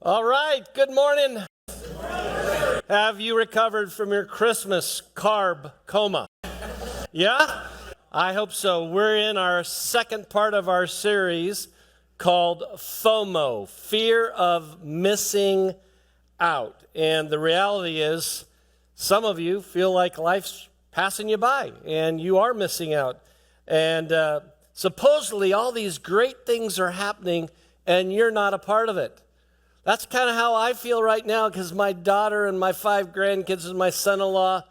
All right, good morning. Have you recovered from your Christmas carb coma? Yeah? I hope so. We're in our second part of our series called FOMO, fear of missing out. And the reality is, some of you feel like life's passing you by and you are missing out. And supposedly all these great things are happening and you're not a part of it. That's kind of how I feel right now because my daughter and my 5 grandkids and my son-in-law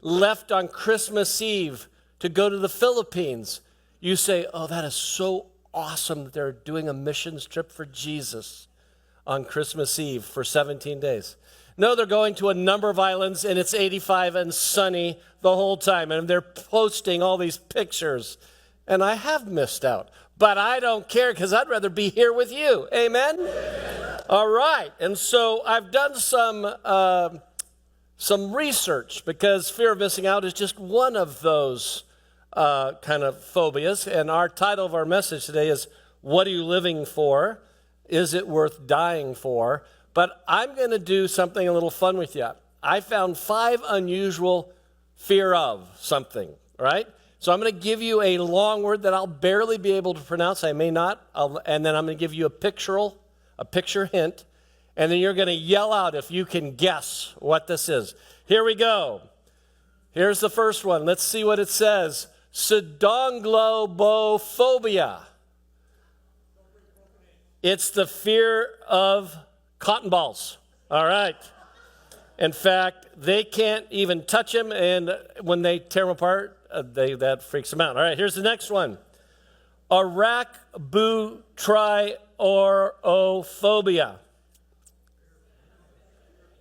left on Christmas Eve to go to the Philippines. You say, oh, that is so awesome that they're doing a missions trip for Jesus on Christmas Eve for 17 days. No, they're going to a number of islands and it's 85 and sunny the whole time. And they're posting all these pictures. And I have missed out. But I don't care because I'd rather be here with you. Amen? All right. And so I've done some research because fear of missing out is just one of those kind of phobias. And our title of our message today is, what are you living for? Is it worth dying for? But I'm going to do something a little fun with you. I found 5 unusual fear of something, right? So I'm going to give you a long word that I'll barely be able to pronounce. I may not. And then I'm going to give you a picture hint. And then you're going to yell out if you can guess what this is. Here we go. Here's the first one. Let's see what it says. Pseudonglobophobia. It's the fear of cotton balls. All right. In fact, they can't even touch them, and when they tear them apart, that freaks them out. All right, here's the next one. Arachnotriorophobia.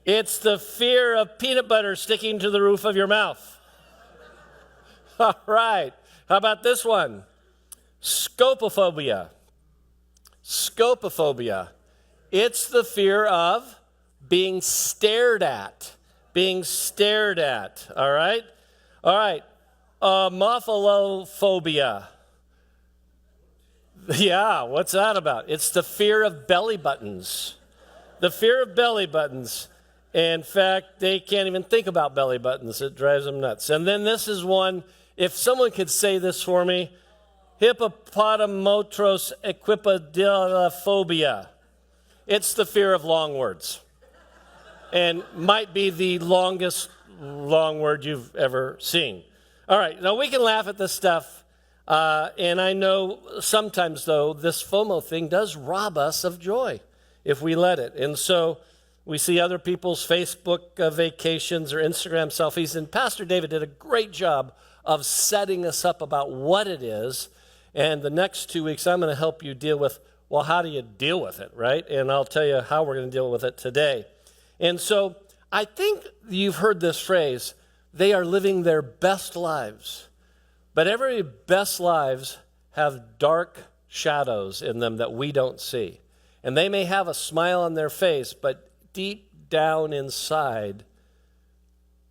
It's the fear of peanut butter sticking to the roof of your mouth. All right, how about this one? Scopophobia. Scopophobia. It's the fear of being stared at. Being stared at. All right? All right. Mophalophobia. Yeah, what's that about? It's the fear of belly buttons. The fear of belly buttons. In fact, they can't even think about belly buttons. It drives them nuts. And then this is one, if someone could say this for me, hippopotamotros equipedilophobia. It's the fear of long words. And might be the longest long word you've ever seen. All right, now we can laugh at this stuff. And I know sometimes, though, this FOMO thing does rob us of joy if we let it. And so we see other people's Facebook vacations or Instagram selfies. And Pastor David did a great job of setting us up about what it is. And the next 2 weeks, I'm going to help you deal with, well, how do you deal with it, right? And I'll tell you how we're going to deal with it today. And so I think you've heard this phrase, they are living their best lives. But every best lives have dark shadows in them that we don't see. And they may have a smile on their face, but deep down inside,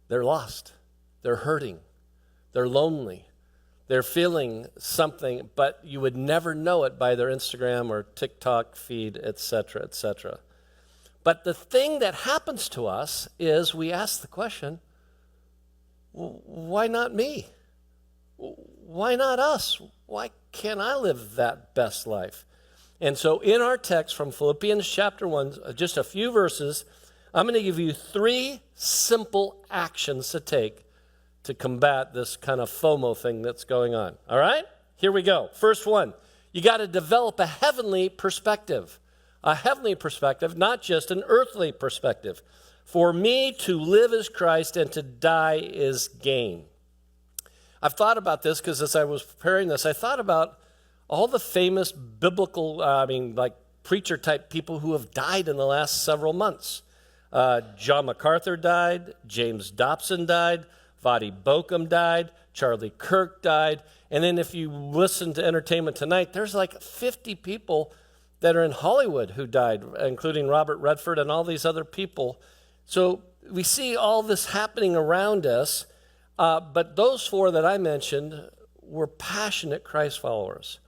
they're lost. They're hurting. They're lonely. They're feeling something, but you would never know it by their Instagram or TikTok feed, etc., etc. But the thing that happens to us is we ask the question, why not me? Why not us? Why can't I live that best life? And so in our text from Philippians chapter 1, just a few verses, I'm going to give you 3 simple actions to take to combat this kind of FOMO thing that's going on. All right? Here we go. First one, you got to develop a heavenly perspective. A heavenly perspective, not just an earthly perspective. For me, to live is Christ and to die is gain. I've thought about this because as I was preparing this, I thought about all the famous biblical, like preacher-type people who have died in the last several months. John MacArthur died. James Dobson died. Vadi Bokum died. Charlie Kirk died. And then if you listen to Entertainment Tonight, there's like 50 people that are in Hollywood who died, including Robert Redford and all these other people. So we see all this happening around us, but those 4 that I mentioned were passionate Christ followers.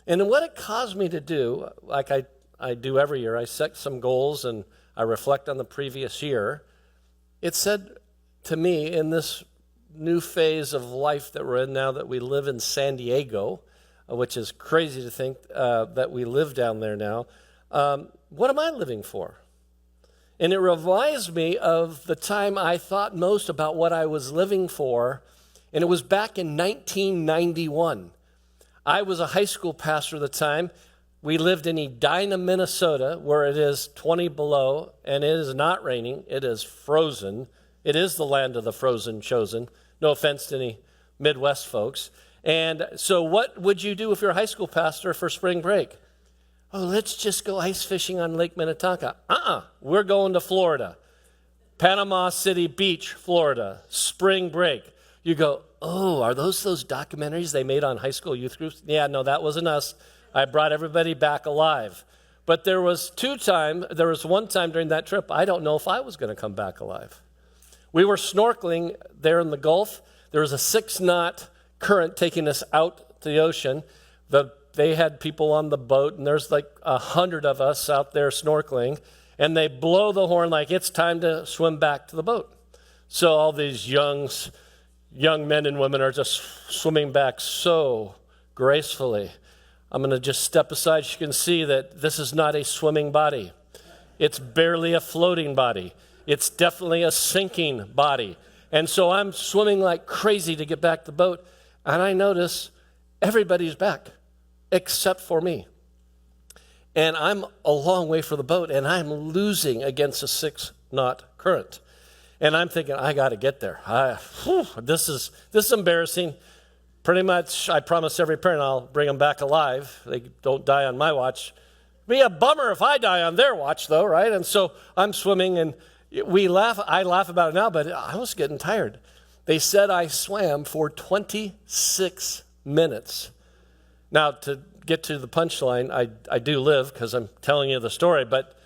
And what it caused me to do, like I I do every year. I set some goals and I reflect on the previous year. It said to me, in this new phase of life that we're in now, that we live in San Diego, which is crazy to think that we live down there now, what am I living for? And it reminds me of the time I thought most about what I was living for, and it was back in 1991. I was a high school pastor at the time. We lived in Edina, Minnesota, where it is 20 below, and it is not raining. It is frozen. It is the land of the frozen chosen. No offense to any Midwest folks. And so what would you do if you're a high school pastor for spring break? Oh, let's just go ice fishing on Lake Minnetonka. We're going to Florida. Panama City Beach, Florida, spring break. You go, oh, are those documentaries they made on high school youth groups? Yeah, no, that wasn't us. I brought everybody back alive. But there was one time during that trip, I don't know if I was going to come back alive. We were snorkeling there in the Gulf. There was a 6-knot current taking us out to the ocean. They had people on the boat, and there's like 100 of us out there snorkeling, and they blow the horn like it's time to swim back to the boat. So all these young men and women are just swimming back so gracefully. I'm going to just step aside so you can see that this is not a swimming body. It's barely a floating body. It's definitely a sinking body. And so I'm swimming like crazy to get back to the boat, and I notice everybody's back except for me. And I'm a long way from the boat, and I'm losing against a 6-knot current. And I'm thinking, I got to get there. This is embarrassing. Pretty much, I promise every parent I'll bring them back alive. They don't die on my watch. Be a bummer if I die on their watch, though, right? And so I'm swimming, and I laugh about it now, but I was getting tired. They said I swam for 26 minutes. Now, to get to the punchline, I do live because I'm telling you the story, but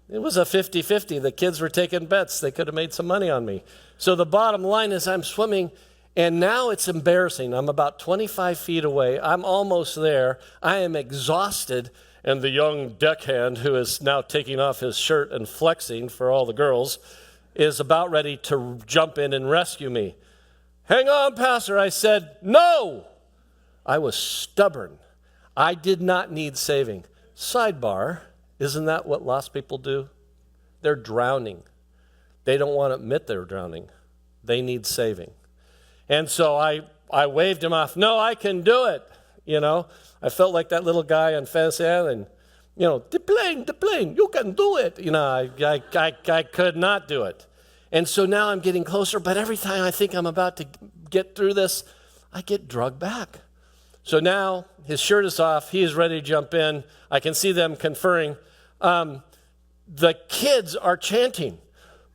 it was a 50-50. The kids were taking bets. They could have made some money on me. So the bottom line is I'm swimming, and now it's embarrassing. I'm about 25 feet away. I'm almost there. I am exhausted, and the young deckhand, who is now taking off his shirt and flexing for all the girls, is about ready to jump in and rescue me. Hang on, Pastor. I said, no. I was stubborn. I did not need saving. Sidebar, isn't that what lost people do? They're drowning. They don't want to admit they're drowning. They need saving. And so I waved him off. No, I can do it. I felt like that little guy on Fantasy Island. The plane, you can do it. I could not do it. And so now I'm getting closer, but every time I think I'm about to get through this, I get drugged back. So now his shirt is off. He is ready to jump in. I can see them conferring. The kids are chanting,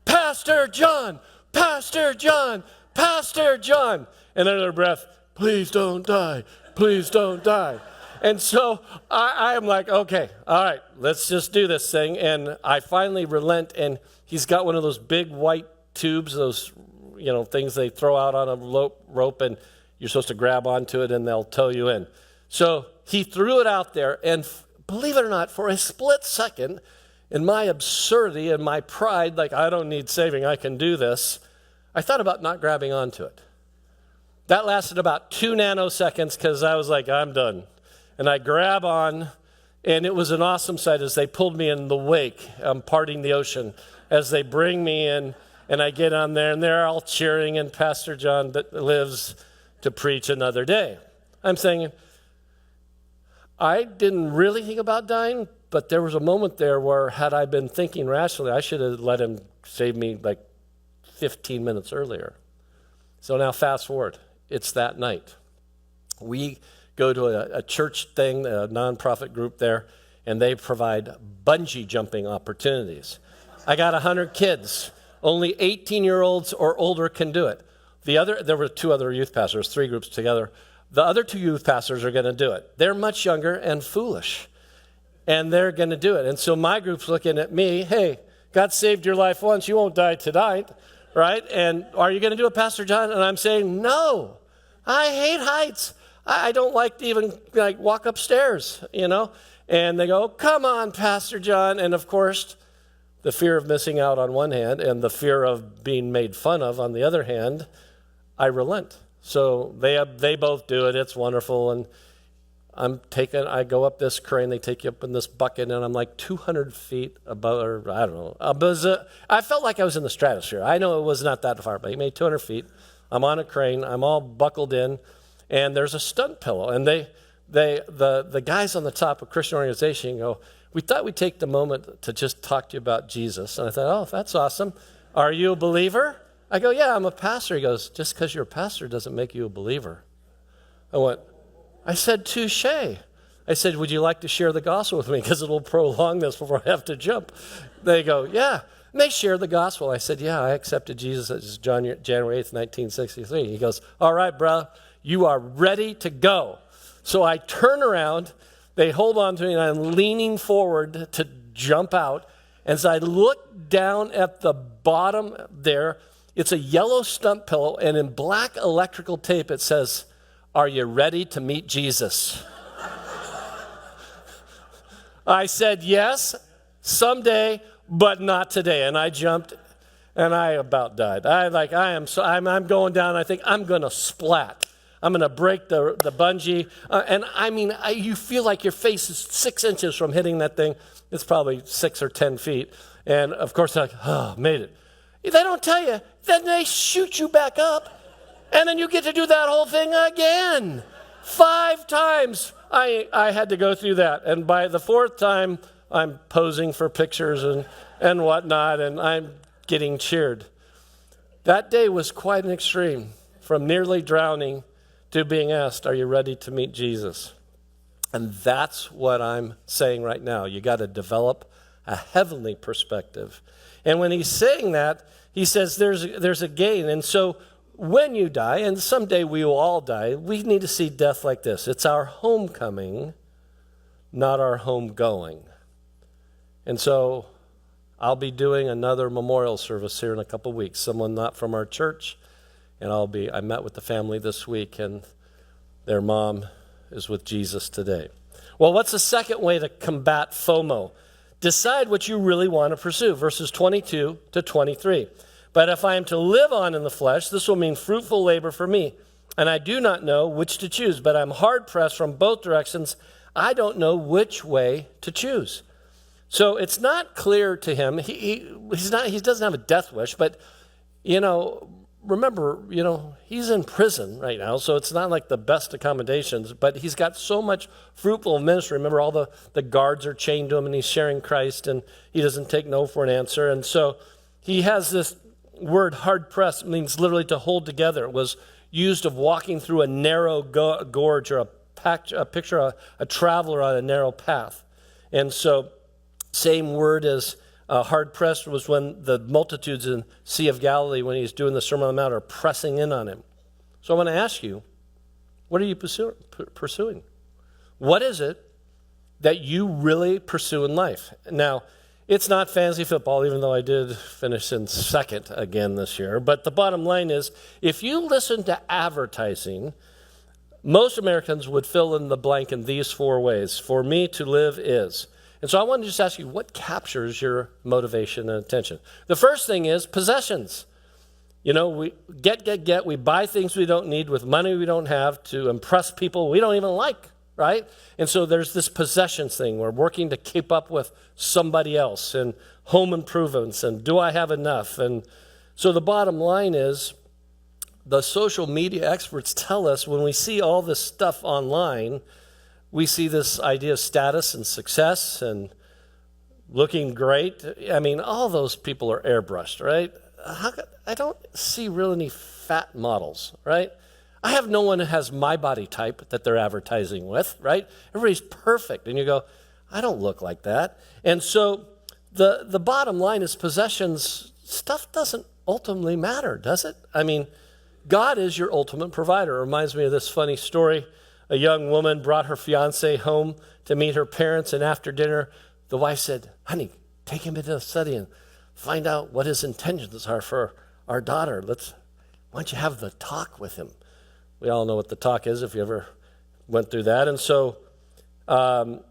Pastor John, Pastor John, Pastor John. And under their breath, please don't die, please don't die. And so I am like, okay, all right, let's just do this thing. And I finally relent, and he's got one of those big white tubes, those things they throw out on a rope, and you're supposed to grab onto it, and they'll tow you in. So he threw it out there, and believe it or not, for a split second, in my absurdity and my pride, like I don't need saving, I can do this, I thought about not grabbing onto it. That lasted about 2 nanoseconds because I was like, I'm done. And I grab on, and it was an awesome sight as they pulled me in the wake. I'm parting the ocean as they bring me in, and I get on there, and they're all cheering, and Pastor John that lives to preach another day. I'm saying, I didn't really think about dying, but there was a moment there where had I been thinking rationally, I should have let him save me like 15 minutes earlier. So now fast forward. It's that night. We go to a church thing, a nonprofit group there, and they provide bungee jumping opportunities. I got 100 kids. Only 18-year-olds or older can do it. There were 2 other youth pastors, 3 groups together. The other 2 youth pastors are going to do it. They're much younger and foolish, and they're going to do it. And so my group's looking at me, hey, God saved your life once, you won't die tonight, right? And are you going to do it, Pastor John? And I'm saying, no, I hate heights. I don't like to even walk upstairs, And they go, come on, Pastor John. And of course, the fear of missing out on one hand and the fear of being made fun of on the other hand, I relent. So they both do it. It's wonderful. And I go up this crane, they take you up in this bucket, and I'm like 200 feet above, or I don't know. I felt like I was in the stratosphere. I know it was not that far, but he made 200 feet. I'm on a crane, I'm all buckled in, and there's a stunt pillow. And the guys on the top of Christian organization go, we thought we'd take the moment to just talk to you about Jesus. And I thought, oh, that's awesome. Are you a believer? I go, yeah, I'm a pastor. He goes, just because you're a pastor doesn't make you a believer. I said, touche. I said, would you like to share the gospel with me? Because it'll prolong this before I have to jump. They go, yeah. And they share the gospel. I said, yeah, I accepted Jesus as January 8th, 1963. He goes, all right, bro, you are ready to go. So I turn around. They hold on to me, and I'm leaning forward to jump out. As I look down at the bottom there, it's a yellow stump pillow, and in black electrical tape it says, are you ready to meet Jesus? I said, yes, someday, but not today. And I jumped, and I about died. I'm going down. I think I'm going to splat. I'm going to break the bungee. You feel like your face is 6 inches from hitting that thing. It's probably 6 or 10 feet. And of course, they're like, oh, made it. They don't tell you. Then they shoot you back up. And then you get to do that whole thing again. 5 times I had to go through that. And by the 4th time, I'm posing for pictures and whatnot, and I'm getting cheered. That day was quite an extreme, from nearly drowning to being asked, are you ready to meet Jesus? And that's what I'm saying right now. You got to develop a heavenly perspective. And when he's saying that, he says there's a gain. And so when you die, and someday we will all die, we need to see death like this. It's our homecoming, not our homegoing. And so I'll be doing another memorial service here in a couple weeks. Someone not from our church, and I met with the family this week, and their mom is with Jesus today. Well, what's the second way to combat FOMO? Decide what you really want to pursue, verses 22 to 23. But if I am to live on in the flesh, this will mean fruitful labor for me. And I do not know which to choose, but I'm hard-pressed from both directions. I don't know which way to choose. So it's not clear to him. He doesn't have a death wish, but, remember, he's in prison right now, so it's not like the best accommodations, but he's got so much fruitful ministry. Remember, all the guards are chained to him, and he's sharing Christ, and he doesn't take no for an answer. And so he has this word hard-pressed, means literally to hold together. It was used of walking through a narrow gorge, or a picture of a traveler on a narrow path. And so same word as hard-pressed was when the multitudes in Sea of Galilee, when he's doing the Sermon on the Mount, are pressing in on him. So I want to ask you, what are you pursuing? What is it that you really pursue in life? Now, it's not fantasy football, even though I did finish in second again this year. But the bottom line is, if you listen to advertising, most Americans would fill in the blank in these 4 ways. For me to live is. And so I want to just ask you, what captures your motivation and attention? The first thing is possessions. We get. We buy things we don't need with money we don't have to impress people we don't even like, right? And so there's this possessions thing. We're working to keep up with somebody else, and home improvements, and do I have enough? And so the bottom line is, the social media experts tell us when we see all this stuff online, we see this idea of status and success and looking great. I mean, all those people are airbrushed, right? I don't see really any fat models, right? I have no one who has my body type that they're advertising with, right? Everybody's perfect. And you go, I don't look like that. And so the bottom line is possessions, stuff doesn't ultimately matter, does it? I mean, God is your ultimate provider. It reminds me of this funny story. A young woman brought her fiancé home to meet her parents, and after dinner, the wife said, honey, take him into the study and find out what his intentions are for our daughter. Why don't you have the talk with him? We all know what the talk is if you ever went through that. And so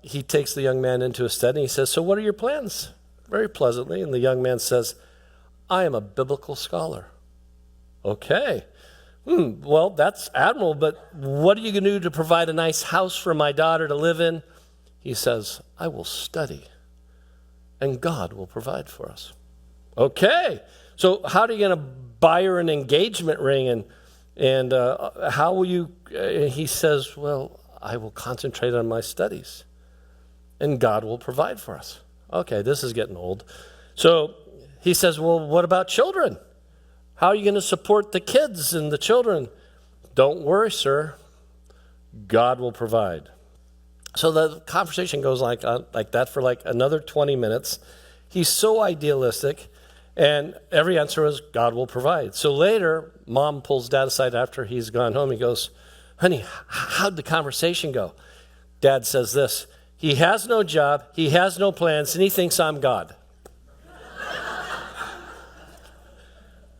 he takes the young man into a study and he says, "So what are your plans?" Very pleasantly. And the young man says, "I am a biblical scholar." Okay. Well, that's admirable, but what are you going to do to provide a nice house for my daughter to live in? He says, "I will study, and God will provide for us." Okay. So how are you going to buy her an engagement ring? And how will you? He says, "Well, I will concentrate on my studies, and God will provide for us." Okay, this is getting old. So he says, "Well, what about children? How are you going to support the kids and the children?" "Don't worry, sir. God will provide." So the conversation goes like that for like another 20 minutes. He's so idealistic, and every answer was, "God will provide." So later, Mom pulls Dad aside after he's gone home. He goes, "Honey, how'd the conversation go?" Dad says this, "He has no job, he has no plans, and he thinks I'm God."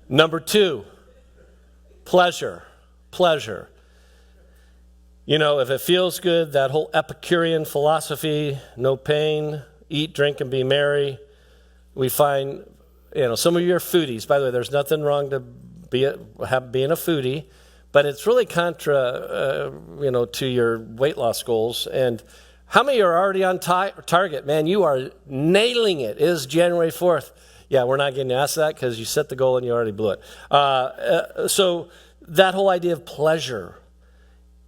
Number 2, pleasure. You know, if it feels good, that whole Epicurean philosophy, no pain, eat, drink, and be merry. We find, some of you are foodies. By the way, there's nothing wrong to being a foodie, but it's really contra, to your weight loss goals. And how many are already on target? Man, you are nailing it. It is January 4th. Yeah, we're not getting asked that because you set the goal and you already blew it. So that whole idea of pleasure,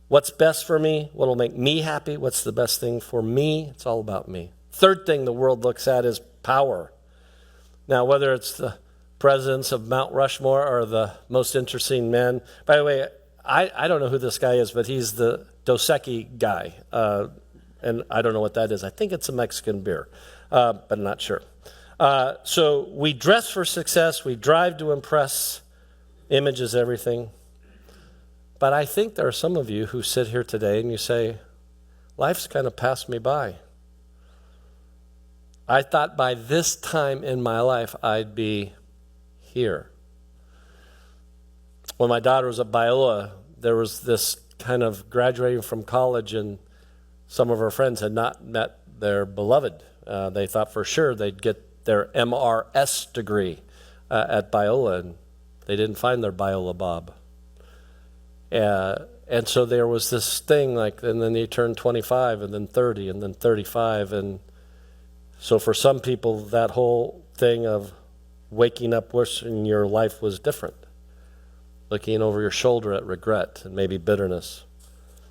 what's best for me, what will make me happy, what's the best thing for me, it's all about me. Third thing the world looks at is power. Now, whether it's the presidents of Mount Rushmore or the most interesting men. By the way, I don't know who this guy is, but he's the Dos Equis guy. And I don't know what that is. I think it's a Mexican beer, but I'm not sure. So we dress for success. We drive to impress. Image is everything. But I think there are some of you who sit here today and you say, life's kind of passed me by. I thought by this time in my life I'd be here. When my daughter was at Biola, there was this kind of graduating from college, and some of her friends had not met their beloved. They thought for sure they'd get their MRS degree at Biola, and they didn't find their Biola Bob. And so there was this thing and then they turned 25, and then 30, and then 35. And so for some people, that whole thing of waking up wishing your life was different, looking over your shoulder at regret and maybe bitterness.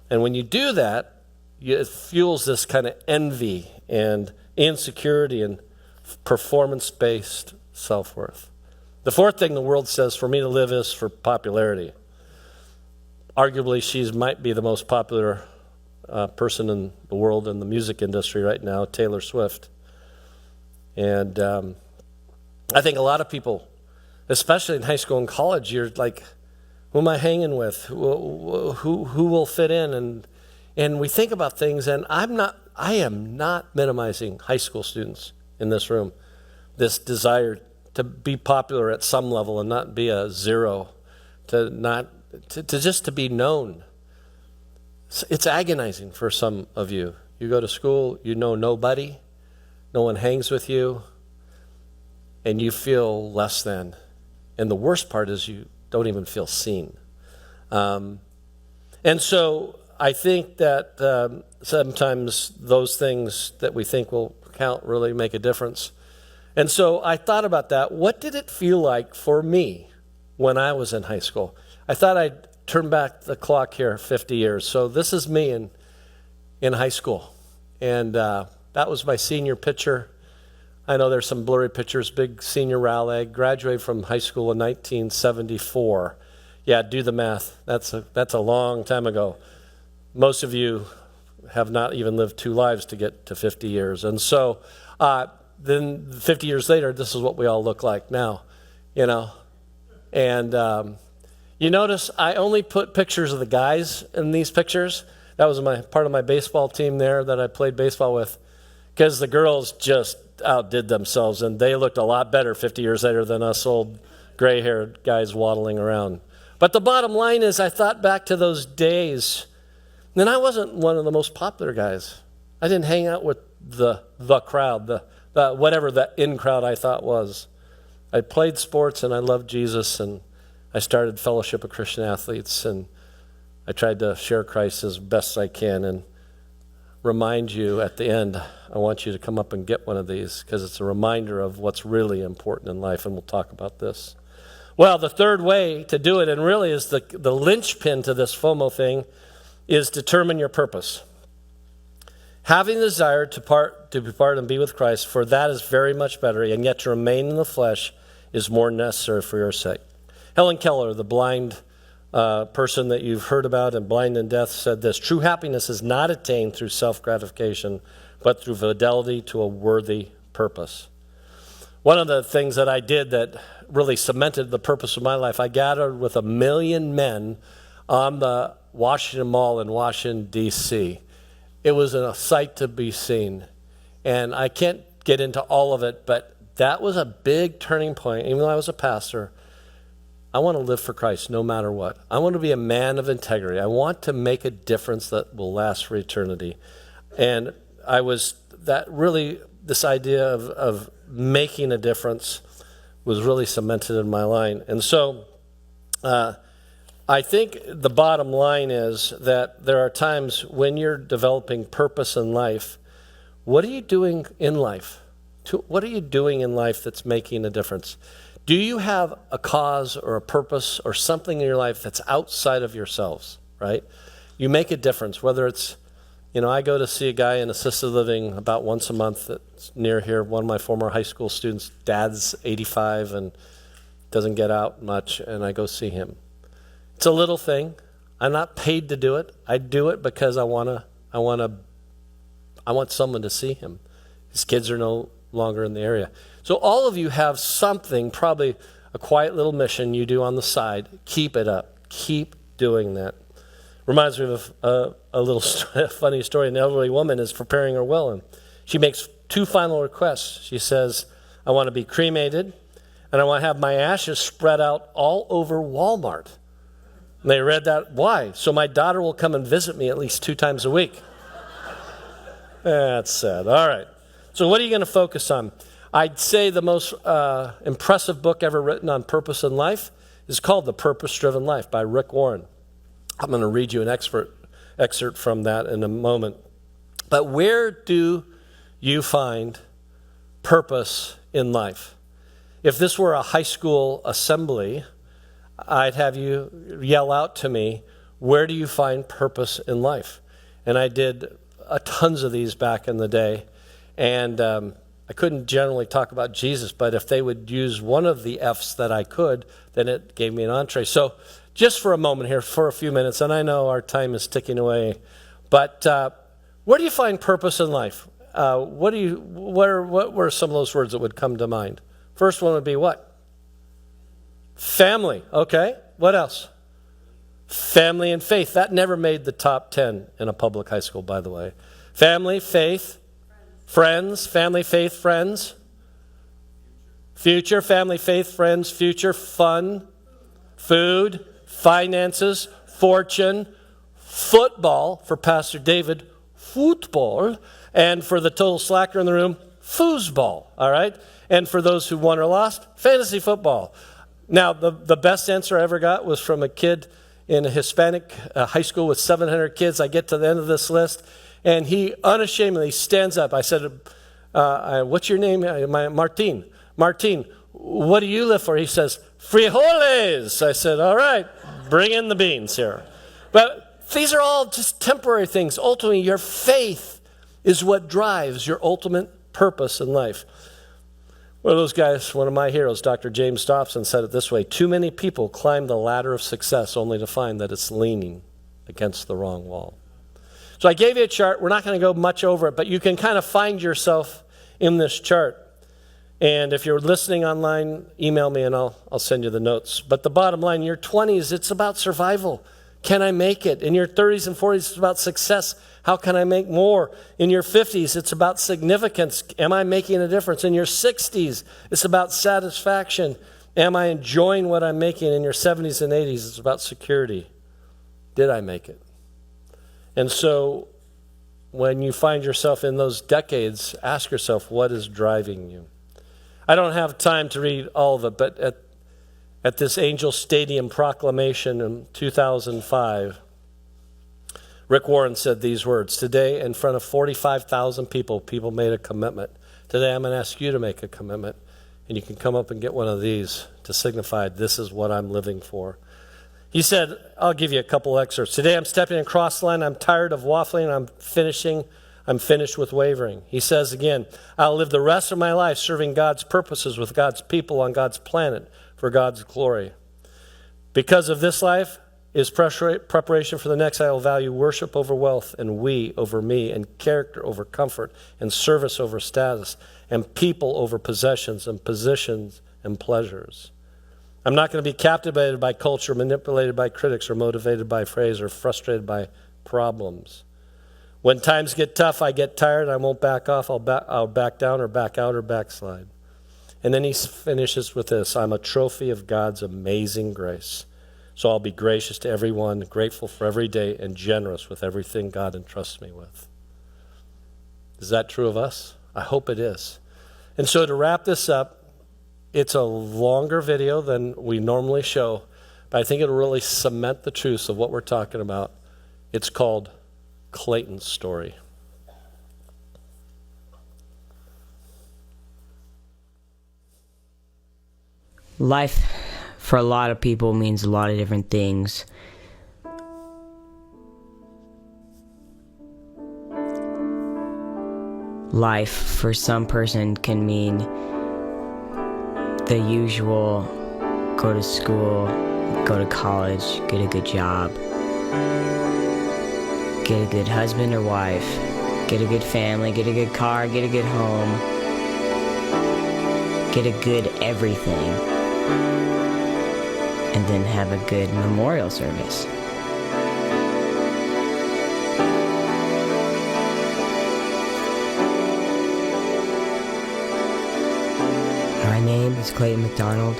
And when you do that, it fuels this kind of envy and insecurity and performance-based self-worth. The fourth thing the world says for me to live is for popularity. Arguably, she might be the most popular person in the world in the music industry right now, Taylor Swift. And I think a lot of people, especially in high school and college, you're like, who am I hanging with? Who will fit in? And we think about things, and I am not minimizing high school students in this room. This desire to be popular at some level and not be a zero, to just to be known. It's agonizing for some of you. You go to school, you know nobody, no one hangs with you, and you feel less than. And the worst part is you don't even feel seen. And so I think that sometimes those things that we think will count really make a difference. And so I thought about that. What did it feel like for me when I was in high school? I thought I'd turn back the clock here 50 years. So this is me in high school. And that was my senior picture. I know there's some blurry pictures, big senior rally. Graduated from high school in 1974. Yeah, do the math. That's a long time ago. Most of you have not even lived 2 lives to get to 50 years. And so then 50 years later, this is what we all look like now, And you notice I only put pictures of the guys in these pictures. That was part of my baseball team there that I played baseball with, because the girls just outdid themselves, and they looked a lot better 50 years later than us old gray-haired guys waddling around. But the bottom line is I thought back to those days, and I wasn't one of the most popular guys I didn't hang out with the crowd, the whatever the in crowd I thought was. I played sports and I loved Jesus, and I started Fellowship of Christian Athletes, and I tried to share Christ as best I can and remind you at the end. I want you to come up and get one of these because it's a reminder of what's really important in life, and we'll talk about this. Well, the third way to do it, and really is the linchpin to this FOMO thing, is determine your purpose. Having the desire to be part and be with Christ, for that is very much better, and yet to remain in the flesh is more necessary for your sake. Helen Keller, the blind person that you've heard about and Blind in Death, said this: true happiness is not attained through self-gratification, but through fidelity to a worthy purpose. One of the things that I did that really cemented the purpose of my life, I gathered with 1 million men on the Washington Mall in Washington, D.C. It was a sight to be seen. And I can't get into all of it, but that was a big turning point. Even though I was a pastor, I want to live for Christ no matter what. I want to be a man of integrity. I want to make a difference that will last for eternity. And this idea of making a difference was really cemented in my line. And so I think the bottom line is that there are times when you're developing purpose in life. What are you doing in life? What are you doing in life that's making a difference? Do you have a cause or a purpose or something in your life that's outside of yourselves, right? You make a difference, whether it's, I go to see a guy in assisted living about once a month that's near here. One of my former high school students, dad's 85 and doesn't get out much, and I go see him. It's a little thing. I'm not paid to do it. I do it because I want someone to see him. His kids are no longer in the area. So all of you have something, probably a quiet little mission you do on the side. Keep it up. Keep doing that. Reminds me of a little funny story. An elderly woman is preparing her will, and she makes 2 final requests. She says, I want to be cremated, and I want to have my ashes spread out all over Walmart. And they read that, why? So my daughter will come and visit me at least 2 times a week. That's sad. All right. So what are you going to focus on? I'd say the most impressive book ever written on purpose in life is called The Purpose-Driven Life by Rick Warren. I'm going to read you an excerpt from that in a moment. But where do you find purpose in life? If this were a high school assembly, I'd have you yell out to me, where do you find purpose in life? And I did tons of these back in the day. And I couldn't generally talk about Jesus, but if they would use one of the F's that I could, then it gave me an entree. So just for a moment here, for a few minutes, and I know our time is ticking away, but where do you find purpose in life? What were some of those words that would come to mind? First one would be what? Family. Okay. What else? Family and faith. That never made the top 10 in a public high school, by the way. Family, faith, friends, family, faith, friends. Future, family, faith, friends, future, fun, food, finances, fortune, football for Pastor David, football, and for the total slacker in the room, foosball, all right? And for those who won or lost, fantasy football. Now, the best answer I ever got was from a kid in a Hispanic high school with 700 kids. I get to the end of this list, and he unashamedly stands up. I said, what's your name? Martin. Martin, what do you live for? He says, frijoles. I said, all right, bring in the beans here. But these are all just temporary things. Ultimately, your faith is what drives your ultimate purpose in life. One of those guys, one of my heroes, Dr. James Dobson, said it this way: too many people climb the ladder of success only to find that it's leaning against the wrong wall. So I gave you a chart. We're not going to go much over it, but you can kind of find yourself in this chart. And if you're listening online, email me and I'll send you the notes. But the bottom line, in your 20s, it's about survival. Can I make it? In your 30s and 40s, it's about success. How can I make more? In your 50s, it's about significance. Am I making a difference? In your 60s, it's about satisfaction. Am I enjoying what I'm making? In your 70s and 80s, it's about security. Did I make it? And so when you find yourself in those decades, ask yourself, what is driving you? I don't have time to read all of it, but at this Angel Stadium proclamation in 2005, Rick Warren said these words, today in front of 45,000 people made a commitment. Today I'm going to ask you to make a commitment, and you can come up and get one of these to signify this is what I'm living for. He said, I'll give you a couple excerpts. Today I'm stepping across the line. I'm tired of waffling. I'm finished with wavering. He says again, I'll live the rest of my life serving God's purposes with God's people on God's planet for God's glory. Because of this life is preparation for the next. I will value worship over wealth and we over me and character over comfort and service over status and people over possessions and positions and pleasures. I'm not going to be captivated by culture, manipulated by critics, or motivated by praise, or frustrated by problems. When times get tough, I get tired. I won't back off. I'll back down or back out or backslide. And then he finishes with this. I'm a trophy of God's amazing grace. So I'll be gracious to everyone, grateful for every day, and generous with everything God entrusts me with. Is that true of us? I hope it is. And so to wrap this up, it's a longer video than we normally show, but I think it'll really cement the truths of what we're talking about. It's called Clayton's Story. Life for a lot of people means a lot of different things. Life for some person can mean the usual: go to school, go to college, get a good job, get a good husband or wife, get a good family, get a good car, get a good home, get a good everything, and then have a good memorial service. My name is Clayton McDonald,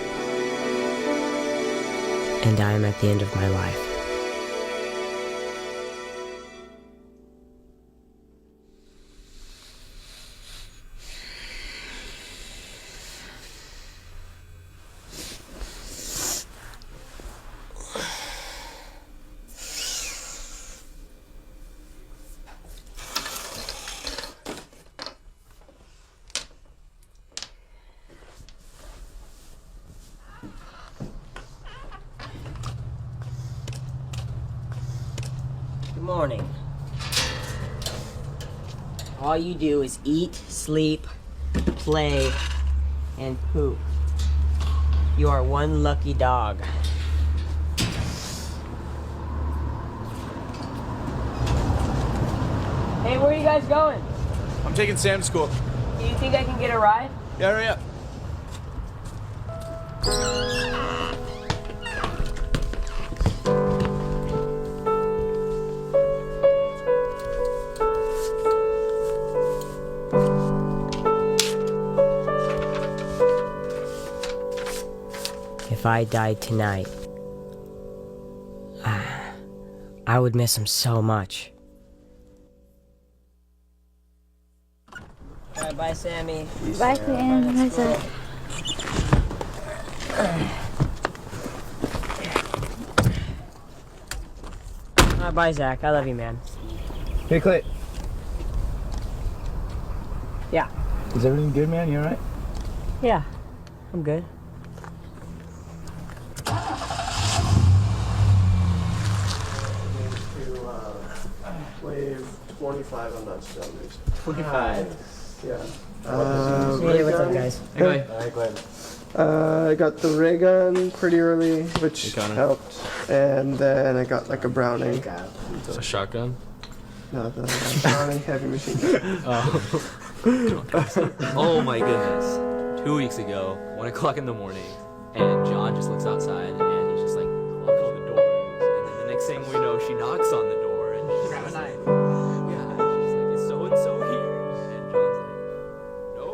and I am at the end of my life. Good morning. All you do is eat, sleep, play, and poop. You are one lucky dog. Hey, where are you guys going? I'm taking Sam to school. Do you think I can get a ride? Yeah, hurry up. If I died tonight, I would miss him so much. All right, bye, Sammy. Bye, Clayton. Bye, Zach. All right, bye, Zach. I love you, man. Hey, Clay. Yeah. Is everything good, man? You alright? Yeah, I'm good. Wave 25 on that cylinders. 25. Yeah. Hey, what's up, guys? Hey, Clay. All right, Glenn. I got the ray gun pretty early, which Hey, Connor. helped, and then I got like a Browning. A shotgun? No, the Browning heavy machine gun. Oh my goodness. 2 weeks ago, 1 o'clock in the morning, and John just looks outside and he's just like knocks on the doors. And then the next thing we know, she knocks on the door and she's grab a knife. Yeah, and she's like, is so and so here? And John's like, no.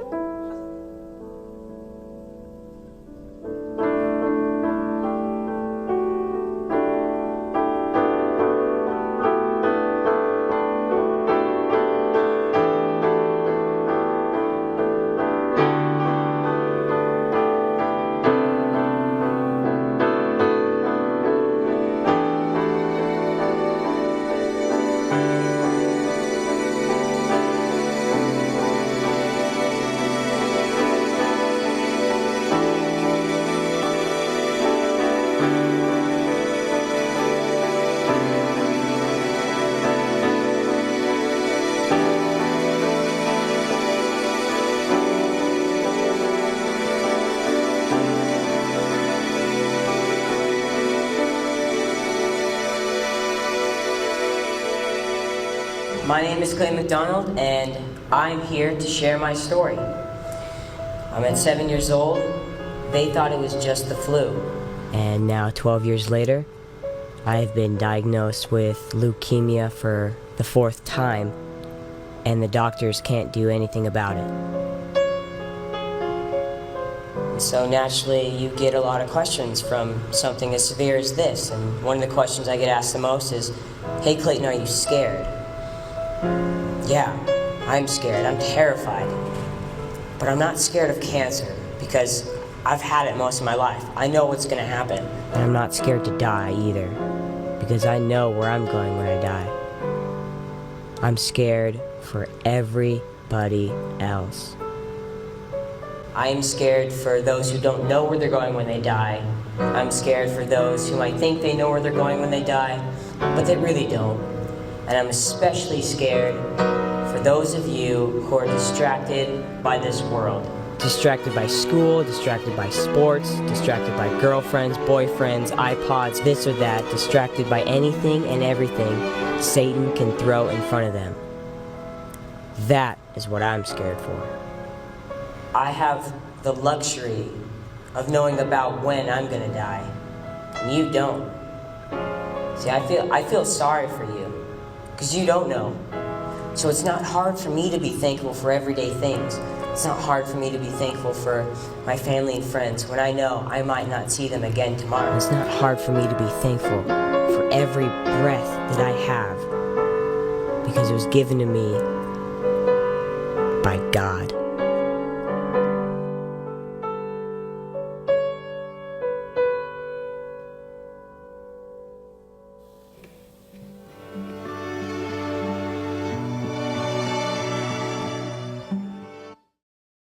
My name is Clay McDonald, and I'm here to share my story. I'm at 7 years old. They thought it was just the flu. And now, 12 years later, I've been diagnosed with leukemia for the 4th time, and the doctors can't do anything about it. So naturally, you get a lot of questions from something as severe as this. And one of the questions I get asked the most is, "Hey Clayton, are you scared?" Yeah, I'm scared. I'm terrified. But I'm not scared of cancer because I've had it most of my life. I know what's going to happen. And I'm not scared to die either because I know where I'm going when I die. I'm scared for everybody else. I am scared for those who don't know where they're going when they die. I'm scared for those who might think they know where they're going when they die, but they really don't. And I'm especially scared for those of you who are distracted by this world. Distracted by school, distracted by sports, distracted by girlfriends, boyfriends, iPods, this or that, distracted by anything and everything Satan can throw in front of them. That is what I'm scared for. I have the luxury of knowing about when I'm gonna die, and you don't. See, I feel sorry for you, because you don't know. So it's not hard for me to be thankful for everyday things. It's not hard for me to be thankful for my family and friends when I know I might not see them again tomorrow. It's not hard for me to be thankful for every breath that I have, because it was given to me by God.